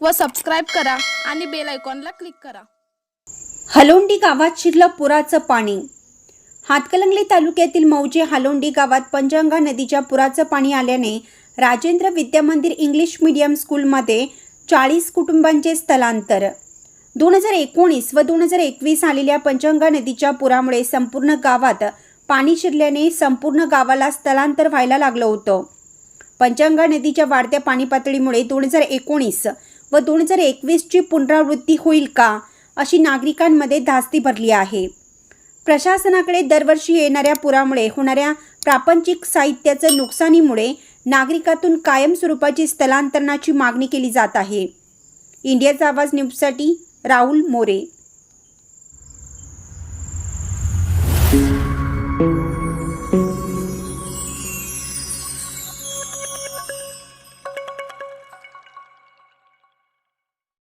व सबस्क्राईब करा आणि बेल आयकॉनला क्लिक करा। हालोंडी गावात शिरलं पुराचं पाणी। हातकणंगले तालुक्यातील मौजे हालोंडी गावात पंचगंगा नदीच्या पुराचं पाणी आल्याने राजेंद्र विद्यामंदिर इंग्लिश मीडियम स्कूलमध्ये 40 कुटुंबांचे स्थलांतर। 2019 व 2021 आलेल्या पंचगंगा नदीच्या पुरामुळे संपूर्ण गावात पाणी शिरल्याने संपूर्ण गावाला स्थलांतर व्हायला लागलं होतं। पंचगंगा नदीच्या वाढत्या पाणी पातळीमुळे 2019 व 2021 ची पुनरावृत्ती होईल का अशी नागरिकांमध्ये धास्ती भरली आहे। प्रशासनाकडे दरवर्षी येणाऱ्या पुरामुळे होणाऱ्या प्रापंचिक साहित्याचं नुकसानीमुळे नागरिकातून कायम स्वरूपाची स्थलांतरणाची मागणी केली जात आहे। इंडियाचा आवाज न्यूजसाठी राहुल मोरे।